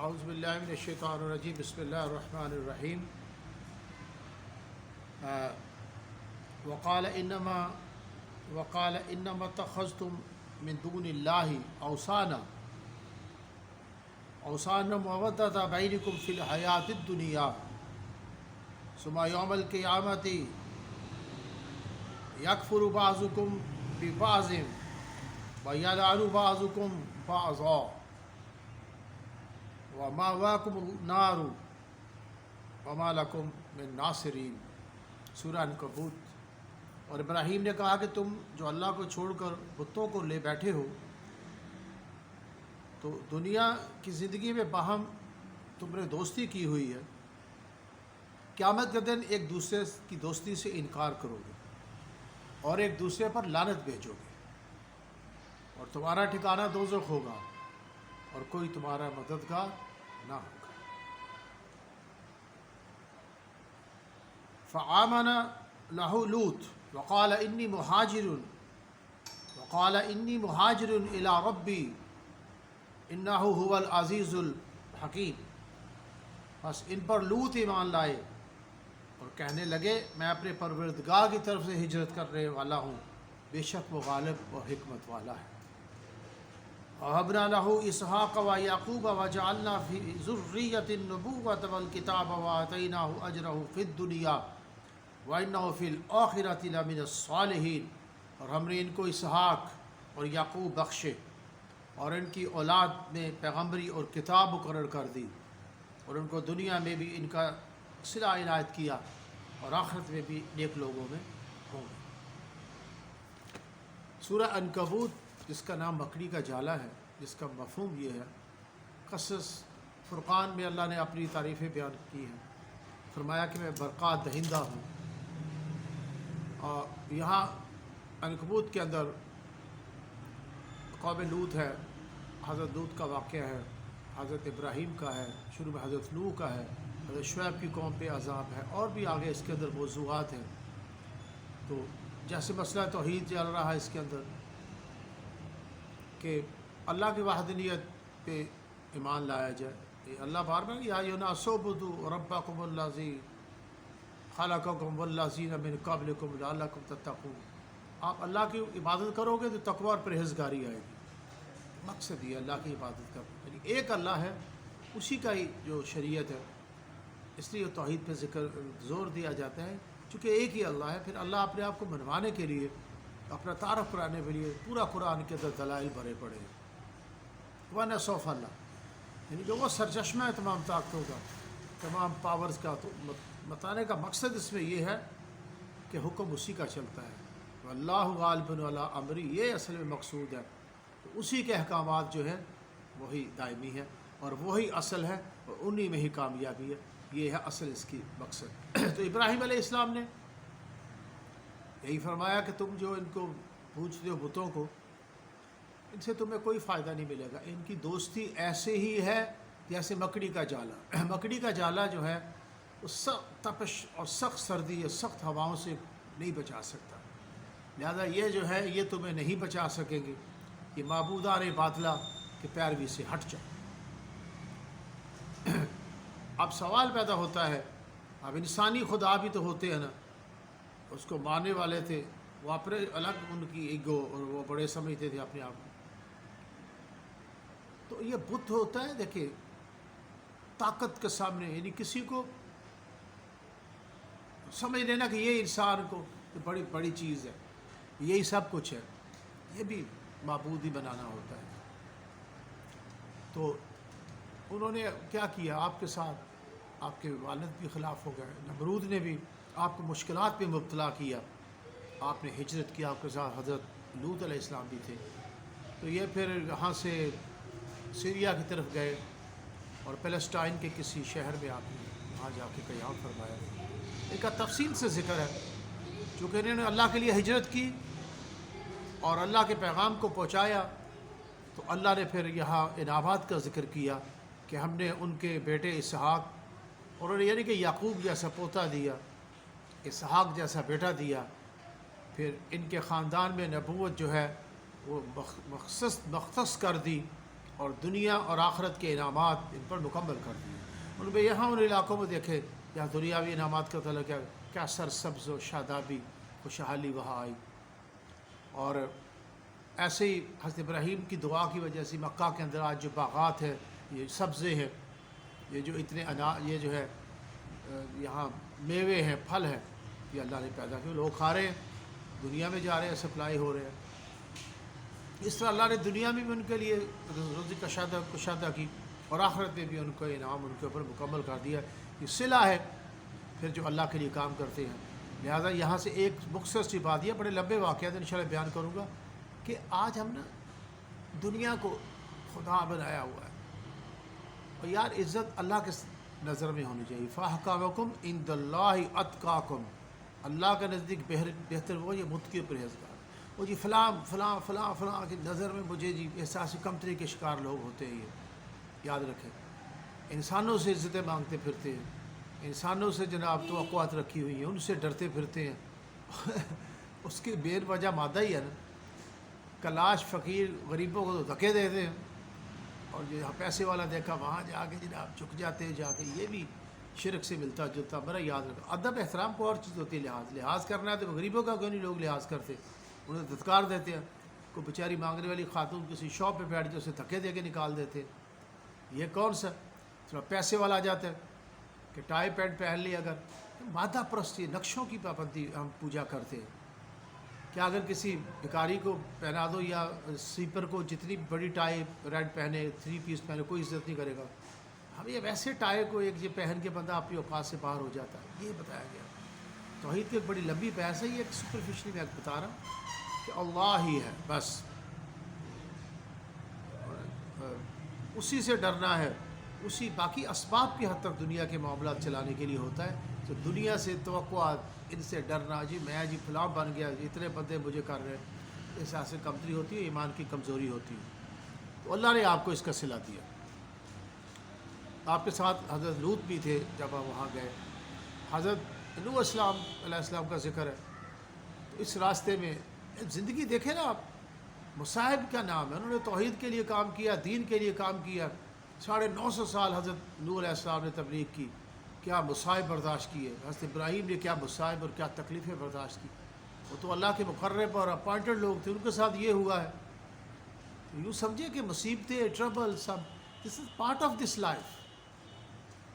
اعوذ باللہ من الشیطان الرجیم بسم اللہ الرحمن الرحیم وقال انما اتخذتم من دون اللہ اوثانا مودۃ بینکم فی الحیاۃ الدنیا ثم یوم القیامۃ یکفر بعضکم ببعض ویلعن بعضکم بعضا ومأواکم النار وما لکم من ناصرین۔ سورہ عنکبوت۔ اور ابراہیم نے کہا کہ تم جو اللہ کو چھوڑ کر بتوں کو لے بیٹھے ہو تو دنیا کی زندگی میں باہم تم نے دوستی کی ہوئی ہے، قیامت کے دن ایک دوسرے کی دوستی سے انکار کرو گے اور ایک دوسرے پر لعنت بھیجو گے، اور تمہارا ٹھکانہ دوزخ ہوگا اور کوئی تمہارا مددگار نہ ہوگا۔ فآمن لہ لوط وقال انی مہاجر الی ربی انہ هو العزیز الحکیم۔ بس ان پر لوط ایمان لائے اور کہنے لگے میں اپنے پروردگار کی طرف سے ہجرت کرنے والا ہوں، بے شک وہ غالب اور حکمت والا ہے۔ وَوَهَبْنَا لَهُ إِسْحَاقَ وَيَعْقُوبَ وَجَعَلْنَا فِي ذُرِّيَّةِ النُّبُوَّةَ وَالْكِتَابَ وَآتَيْنَاهُ أَجْرَهُ فِي الدُّنْيَا وَإِنَّهُ فِي الْآخِرَةِ لَمِنَ الصَّالِحِينَ۔ اور ہم نے ان کو اسحاق اور یعقوب بخشے اور ان کی اولاد میں پیغمبری اور کتاب مقرر کر دی، اور ان کو دنیا میں بھی ان کا صلہ عنایت کیا اور آخرت میں بھی نیک لوگوں میں ہوں گے۔ سورہ عنکبوت جس کا نام مکڑی کا جالا ہے، جس کا مفہوم یہ ہے، قصص فرقان میں اللہ نے اپنی تعریفیں بیان کی ہیں، فرمایا کہ میں برکات دہندہ ہوں، اور یہاں عنکبوت کے اندر قوم لوط ہے، حضرت لوط کا واقعہ ہے، حضرت ابراہیم کا ہے، شروع میں حضرت نوح کا ہے، حضرت شعیب کی قوم پہ عذاب ہے، اور بھی آگے اس کے اندر موضوعات ہیں۔ تو جیسے مسئلہ توحید چل رہا ہے اس کے اندر کہ اللہ کی وحدانیت پہ ایمان لایا جائے۔ اللہ بار بار یا ایھا الناس اعبدوا ربکم الذی خلقکم والذین من قبلکم لعلکم تتقون۔ آپ اللہ کی عبادت کرو گے تو تقوی اور پرہیزگاری آئے گی۔ مقصد یہ اللہ کی عبادت کا، یعنی ایک اللہ ہے، اسی کا ہی جو شریعت ہے، اس لیے توحید پہ ذکر زور دیا جاتا ہے چونکہ ایک ہی اللہ ہے۔ پھر اللہ اپنے آپ کو منوانے کے لیے، اپنا تعارف کرانے کے لیے پورا قرآن کے اندر دلائل بھرے پڑے ہیں۔ وَأَنَا سَوْفَ اللہ، یعنی کہ وہ سرچشمہ ہے تمام طاقتوں کا، تمام پاورز کا۔ تو بتانے کا مقصد اس میں یہ ہے کہ حکم اسی کا چلتا ہے، واللہ غالب علی امری، یہ اصل میں مقصود ہے۔ تو اسی کے احکامات جو ہے وہی دائمی ہے اور وہی اصل ہے، اور انہی میں ہی کامیابی ہے، یہ ہے اصل اس کی مقصد۔ تو ابراہیم علیہ السلام نے یہی فرمایا کہ تم جو ان کو پوچھتے ہو بتوں کو، ان سے تمہیں کوئی فائدہ نہیں ملے گا، ان کی دوستی ایسے ہی ہے جیسے مکڑی کا جالا۔ مکڑی کا جالا جو ہے وہ سخت تپش اور سخت سردی اور سخت ہواؤں سے نہیں بچا سکتا، لہذا یہ جو ہے یہ تمہیں نہیں بچا سکیں گے، یہ معبودان باطلہ کے پیروی سے ہٹ جاؤ۔ اب سوال پیدا ہوتا ہے، اب انسانی خدا بھی تو ہوتے ہیں نا، اس کو ماننے والے تھے، وہ اپنے الگ ان کی ایگو اور وہ بڑے سمجھتے تھے اپنے آپ کو۔ تو یہ بت ہوتا ہے، دیکھیں طاقت کے سامنے، یعنی کسی کو سمجھ لینا کہ یہ انسان کو بڑی بڑی چیز ہے، یہی سب کچھ ہے، یہ بھی معبود ہی بنانا ہوتا ہے۔ تو انہوں نے کیا کیا آپ کے ساتھ؟ آپ کے والد بھی خلاف ہو گئے، نمرود نے بھی آپ کو مشکلات میں مبتلا کیا، آپ نے ہجرت کیا، آپ کے ساتھ حضرت لوط علیہ السلام بھی تھے۔ تو یہ پھر یہاں سے سیریا کی طرف گئے اور پیلسٹائن کے کسی شہر میں آپ نے وہاں جا کے قیام فرمایا۔ ان کا تفصیل سے ذکر ہے، چونکہ انہوں نے اللہ کے لیے ہجرت کی اور اللہ کے پیغام کو پہنچایا، تو اللہ نے پھر یہاں انعامات کا ذکر کیا کہ ہم نے ان کے بیٹے اسحاق، اور انہیں یعنی کہ یعقوب جیسا پوتا دیا، اسحاق جیسا بیٹا دیا، پھر ان کے خاندان میں نبوت جو ہے وہ مختص کر دی، اور دنیا اور آخرت کے انعامات ان پر مکمل کر دیے۔ ان میں یہاں ان علاقوں میں دیکھے جہاں دنیاوی انعامات کا تعلق ہے، کیا سرسبز و شادابی خوشحالی وہاں آئی۔ اور ایسے ہی حضرت ابراہیم کی دعا کی وجہ سے مکہ کے اندر آج جو باغات ہے، یہ سبزے ہیں، یہ جو اتنے یہ جو ہے یہاں میوے ہیں، پھل ہیں، یہ اللہ نے پیدا کیے، لوگ کھا رہے ہیں، دنیا میں جا رہے ہیں، سپلائی ہو رہے ہیں۔ اس طرح اللہ نے دنیا میں بھی ان کے لیے رزق کشادہ کی، اور آخرت میں بھی ان کو انعام ان کے اوپر مکمل کر دیا۔ یہ صلہ ہے پھر جو اللہ کے لیے کام کرتے ہیں۔ لہٰذا یہاں سے ایک مختصر سی بات، یہ بڑے لمبے واقعات انشاءاللہ بیان کروں گا کہ آج ہم نا دنیا کو خدا بنایا ہوا ہے، اور یار عزت اللہ کے نظر میں ہونی چاہیے۔ فَأَحْكَامُكُمْ عِنْدَ اللَّهِ أَتْقَاكُمْ، اللہ کے نزدیک بہتر وہ یہ متقی پرہیزگار۔ وہ جی فلاں فلاں فلاں فلاں کی نظر میں مجھے جی احساس کمتری کے شکار لوگ ہوتے ہیں۔ یہ یاد رکھیں، انسانوں سے عزتیں مانگتے پھرتے ہیں، انسانوں سے جناب توقعات رکھی ہوئی ہیں، ان سے ڈرتے پھرتے ہیں۔ اس کی بے وجہ مادہ ہی ہے نا، کلاش فقیر غریبوں کو تو دھکے دیتے ہیں، اور جو پیسے والا دیکھا وہاں جا کے جناب جھک جاتے ہیں جا کے۔ یہ بھی شرک سے ملتا جلتا۔ بڑا یاد رکھا، ادب احترام کو اور چیز ہوتی ہے، لحاظ کرنا ہے تو غریبوں کا کیوں نہیں لوگ لحاظ کرتے، انہیں دھتکار دیتے ہیں۔ کوئی بیچاری مانگنے والی خاتون کسی شاپ پہ بیٹھ جائے اسے دھکے دے کے نکال دیتے ہیں۔ یہ کون سا تھوڑا پیسے والا آ جاتا ہے کہ ٹائی پینٹ پہن لی، اگر مادہ پرستی نقشوں کی پابندی ہم پوجا کرتے ہیں۔ کیا اگر کسی بھکاری کو پہنا دو یا سویپر کو جتنی بڑی ٹائی ریڈ پہنے، 3 پیس پہنے، کوئی عزت نہیں کرے گا؟ ہم یہ ویسے ٹائی کو ایک یہ پہن کے بندہ اپنی اوقات سے باہر ہو جاتا ہے، یہ بتایا گیا۔ توحید کی ایک بڑی لمبی بحث ہے، یہ ایک سپرفیشلی میں بتا رہا ہوں کہ اللہ ہی ہے بس، اسی سے ڈرنا ہے، اسی باقی اسباب کی حد تک دنیا کے معاملات چلانے کے لیے ہوتا ہے۔ تو دنیا سے توقعات، ان سے ڈرنا، جی میں جی فلاں بن گیا، اتنے بندے مجھے کر رہے ہیں، اس سے کمتری ہوتی ہے، ایمان کی کمزوری ہوتی ہے۔ تو اللہ نے آپ کو اس کا صلہ دیا۔ آپ کے ساتھ حضرت لوط بھی تھے جب آپ وہاں گئے، حضرت نوح علیہ السلام کا ذکر ہے۔ تو اس راستے میں زندگی دیکھیں نا آپ، مصائب کا نام ہے، انہوں نے توحید کے لیے کام کیا، دین کے لیے کام کیا۔ 950 سال حضرت نوح علیہ السلام نے تبلیغ کی، کیا مصائب برداشت کیے۔ حضرت ابراہیم نے کیا مصائب اور کیا تکلیفیں برداشت کی۔ وہ تو اللہ کے مقرب اور اپوائنٹڈ لوگ تھے، ان کے ساتھ یہ ہوا ہے۔ یوں سمجھے کہ مصیبتیں، trouble, sub this is part of this life.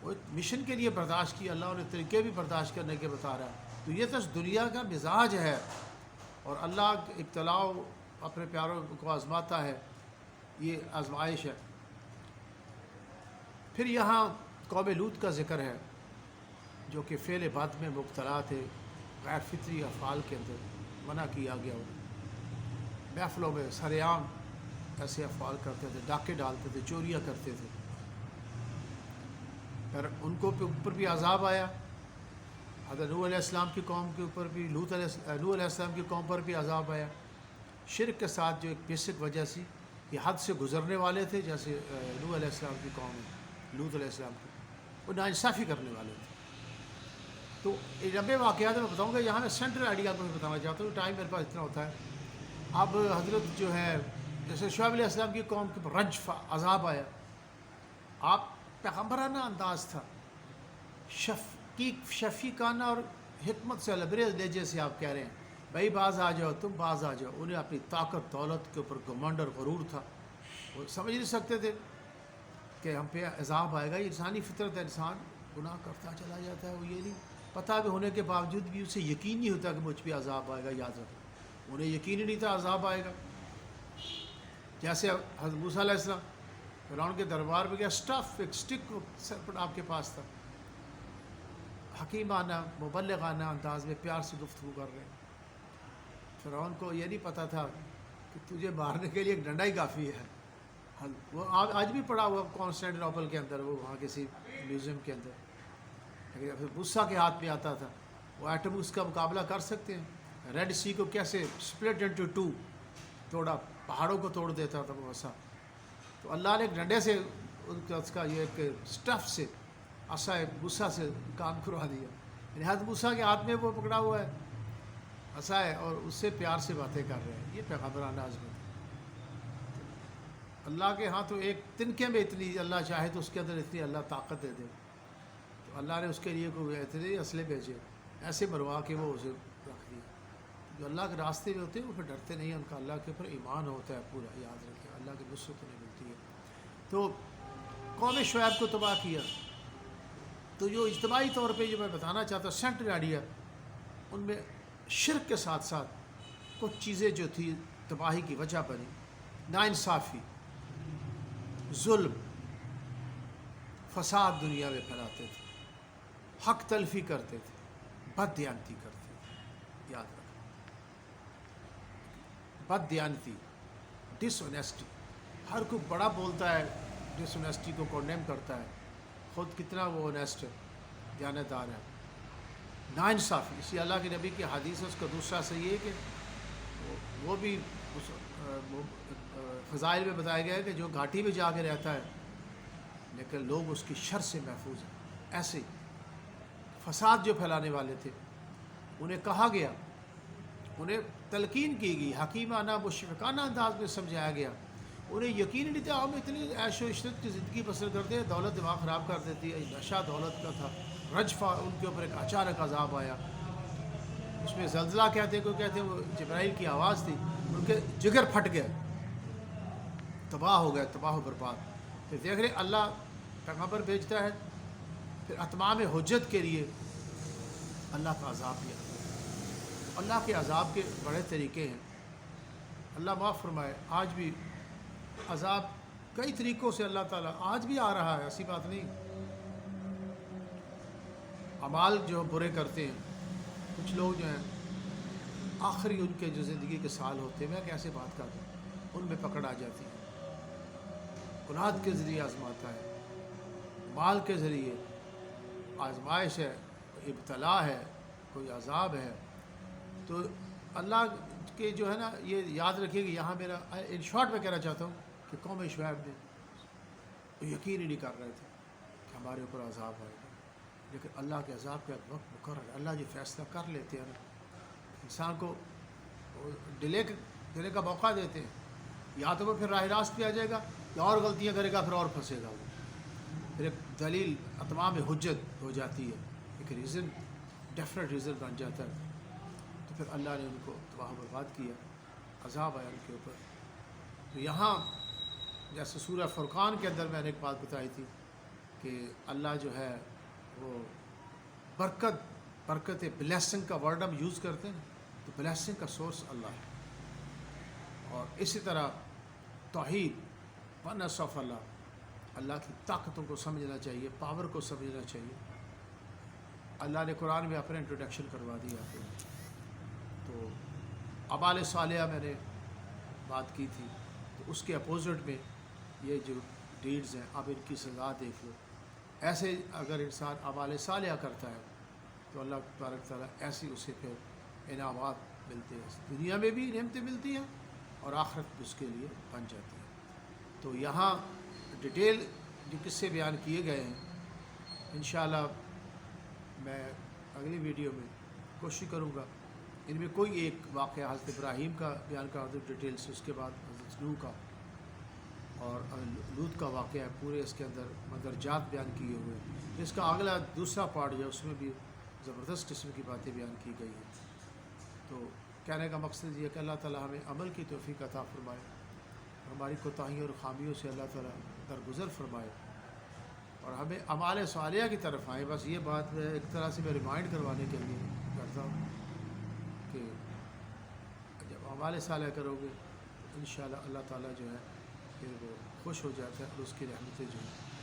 وہ ایک مشن کے لیے برداشت کیا، اللہ نے طریقے بھی برداشت کرنے کے بتا رہا ہے۔ تو یہ تو دنیا کا مزاج ہے، اور اللہ ابتلاء اپنے پیاروں کو آزماتا ہے، یہ آزمائش ہے۔ پھر یہاں قوم لوط کا ذکر ہے، جو کہ فعل بد میں مبتلا تھے، غیر فطری افعال کے اندر منع کیا گیا۔ محفلوں میں سر عام ایسے افعال کرتے تھے، ڈاکے ڈالتے تھے، چوریاں کرتے تھے۔ پھر ان کو اوپر بھی عذاب آیا، حضرت نوح علیہ السلام کی قوم کے اوپر بھی، نوح علیہ السلام کی قوم پر بھی عذاب آیا۔ شرک کے ساتھ جو ایک بیسک وجہ سی، یہ حد سے گزرنے والے تھے، جیسے نوح علیہ السلام کی قوم ہے، لوط علیہ السلام کی، وہ ناانصافی کرنے والے تھے۔ تو یہ لمبے واقعات میں بتاؤں گا، یہاں میں سینٹرل آئیڈیا کو میں بتانا چاہتا ہوں، ٹائم میرے پاس اتنا ہوتا ہے۔ اب حضرت جو ہے جیسے شعیب علیہ السلام کی قوم کے رجف عذاب آیا، آپ پیغمبرانہ انداز تھا، شفیقانہ اور حکمت سے لبریز لہجے سے آپ کہہ رہے ہیں بھائی باز آ جاؤ، تم باز آ جاؤ۔ انہیں اپنی طاقت دولت کے اوپر گھمنڈ اور غرور تھا، وہ سمجھ نہیں سکتے تھے کہ ہم پہ عذاب آئے گا۔ یہ انسانی فطرت ہے، انسان گناہ کرتا چلا جاتا ہے، وہ یہ نہیں پتہ بھی ہونے کے باوجود بھی اسے یقین نہیں ہوتا کہ مجھ پہ عذاب آئے گا۔ یاد رکھو، انہیں یقین ہی نہیں تھا عذاب آئے گا۔ جیسے حضرت موسیٰ علیہ السلام فرعون کے دربار میں گیا، اسٹف ایک اسٹک سر پر آپ کے پاس تھا، حکیمانہ مبلغانہ انداز میں پیار سے گفتگو کر رہے ہیں۔ فرعون کو یہ نہیں پتہ تھا کہ تجھے مارنے کے لیے ایک ڈنڈا ہی کافی ہے۔ وہ آج بھی پڑا ہوا کانسٹینٹینوپل کے اندر، وہ وہاں کسی میوزیم کے اندر، لیکن پھر موسیٰ کے ہاتھ میں آتا تھا، وہ ایٹم اس کا مقابلہ کر سکتے ہیں؟ ریڈ سی کو کیسے سپلٹ انٹو 2 توڑا، پہاڑوں کو توڑ دیتا تھا موسیٰ۔ تو اللہ نے ایک ڈنڈے سے اس کا یہ ایک اسٹف سے عصا موسیٰ سے کام کروا دیا، یعنی حضرت موسیٰ کے ہاتھ میں وہ پکڑا ہوا ہے عصا ہے، اور اس سے پیار سے باتیں کر رہے ہیں۔ یہ پیغمبرانہ عظمت ہے۔ اللہ کے ہاں تو ایک تنکے میں اتنی اللہ چاہے تو اس کے اندر اتنی اللہ طاقت دے دے. تو اللہ نے اس کے لیے کوئی اتنے اسلحے بھیجے ایسے مروا کے وہ اسے رکھ دیا. جو اللہ کے راستے میں ہوتے ہیں وہ پھر ڈرتے نہیں ہیں, ان کا اللہ کے اوپر ایمان ہوتا ہے پورا. یاد رکھیں اللہ کی نصرت انہیں ملتی ہے. تو قوم شعیب کو تباہ کیا. تو جو اجتماعی طور پہ جو میں بتانا چاہتا ہوں سینٹرل آئیڈیا, ان میں شرک کے ساتھ ساتھ کچھ چیزیں جو تھی تباہی کی وجہ بنی. ناانصافی, ظلم, فساد دنیا میں پھیلاتے تھے, حق تلفی کرتے تھے, بد دیانتی کرتے تھے. یاد رکھیں بد دیانتی, ڈس آنیسٹی. ہر کوئی بڑا بولتا ہے, ڈس آنیسٹی کو کنڈیم کرتا ہے, خود کتنا وہ آنیسٹ ہے, دیانتدار ہے. ناانصافی, اسی اللہ کے نبی کی حدیث ہے, اس کا دوسرا سے یہ ہے کہ وہ بھی اس فضائل میں بتایا گیا ہے کہ جو گھاٹی میں جا کے رہتا ہے لیکن لوگ اس کی شر سے محفوظ ہیں. ایسے فساد جو پھیلانے والے تھے انہیں کہا گیا, انہیں تلقین کی گئی, حکیمانہ مشفقانہ انداز میں سمجھایا گیا. انہیں یقین نہیں تھا, ہم اتنی عیش و عشرت کی زندگی بسر کرتے ہیں, دولت دماغ خراب کر دیتی ہے. نشہ دولت کا تھا, رجفہ ان کے اوپر ایک اچانک عذاب آیا. اس میں زلزلہ کہتے ہیں, کوئی کہتے ہیں وہ جبرائیل کی آواز تھی, ان کے جگر پھٹ گئے, تباہ ہو گئے, تباہ و برباد. پھر دیکھ رہے اللہ پیغمبر بھیجتا ہے, پھر اتمام حجت کے لیے اللہ کا عذاب بھی آتا ہے. اللہ کے عذاب کے بڑے طریقے ہیں, اللہ معاف فرمائے. آج بھی عذاب کئی طریقوں سے اللہ تعالیٰ آج بھی آ رہا ہے, ایسی بات نہیں. اعمال جو برے کرتے ہیں کچھ لوگ جو ہیں, آخری ان کے جو زندگی کے سال ہوتے ہیں, میں کیسے بات کرتا ہوں, ان میں پکڑ آ جاتی ہے. اولاد کے ذریعے آزماتا ہے, مال کے ذریعے آزمائش ہے, ابتلا ہے, کوئی عذاب ہے. تو اللہ کے جو ہے نا, یہ یاد رکھیے کہ یہاں میرا ان شارٹ میں کہنا چاہتا ہوں کہ قوم شعیب نے یقین ہی نہیں کر رہے تھے کہ ہمارے اوپر عذاب آئے گا, لیکن اللہ کے عذاب کا وقت مقرر ہے. اللہ جو فیصلہ کر لیتے ہیں نا, انسان کو ڈیلے دینے کا موقع دیتے ہیں. یا تو وہ پھر راہ راست پہ آ جائے گا, یا اور غلطیاں کرے گا, پھر اور پھنسے گا. وہ پھر ایک دلیل اتمام حجت ہو جاتی ہے, ایک ریزن, ڈیفینیٹ ریزن بن جاتا ہے. تو پھر اللہ نے ان کو تباہ و برباد کیا, عذاب آیا ان کے اوپر. تو یہاں جیسے سورہ فرقان کے اندر میں نے ایک بات بتائی تھی کہ اللہ جو ہے وہ برکت بلیسنگ کا ورڈ ہم یوز کرتے ہیں, تو بلیسنگ کا سورس اللہ ہے. اور اسی طرح توحید ونس آف اللہ, اللہ کی طاقتوں کو سمجھنا چاہیے, پاور کو سمجھنا چاہیے. اللہ نے قرآن میں اپنا انٹروڈکشن کروا دیا آپ کو. تو اعمال صالحہ میں نے بات کی تھی, تو اس کے اپوزٹ میں یہ جو ڈیڈز ہیں, اب ان کی سزا دیکھ لو. ایسے اگر انسان اعمال صالحہ کرتا ہے تو اللہ تبارک تعالیٰ ایسی اسے پھر انعامات ملتے ہیں, دنیا میں بھی نعمتیں ملتی ہیں اور آخرت بھی اس کے لیے بن جاتی ہے. تو یہاں ڈیٹیل جو قصے بیان کیے گئے ہیں, انشاءاللہ میں اگلی ویڈیو میں کوشش کروں گا ان میں کوئی ایک واقعہ حضرت ابراہیم کا بیان کر دوں ڈیٹیل سے, اس کے بعد حضرت نوح کا اور لوط کا واقعہ ہے, پورے اس کے اندر مندرجات بیان کیے ہوئے ہیں. اس کا اگلا دوسرا پارٹ جو ہے اس میں بھی زبردست قسم کی باتیں بیان کی گئی ہیں. تو کہنے کا مقصد یہ کہ اللہ تعالیٰ ہمیں عمل کی توفیق عطا فرمائے, ہماری کوتاہیوں اور خامیوں سے اللہ تعالیٰ درگزر فرمائے, اور ہمیں اعمال صالحہ کی طرف آئے. بس یہ بات میں ایک طرح سے میں ریمائنڈ کروانے کے لیے کرتا ہوں کہ جب اعمال صالحہ کرو گے تو انشاءاللہ اللہ تعالیٰ جو ہے پھر وہ خوش ہو جاتا ہے, اور اس کی رحمتیں جو ہیں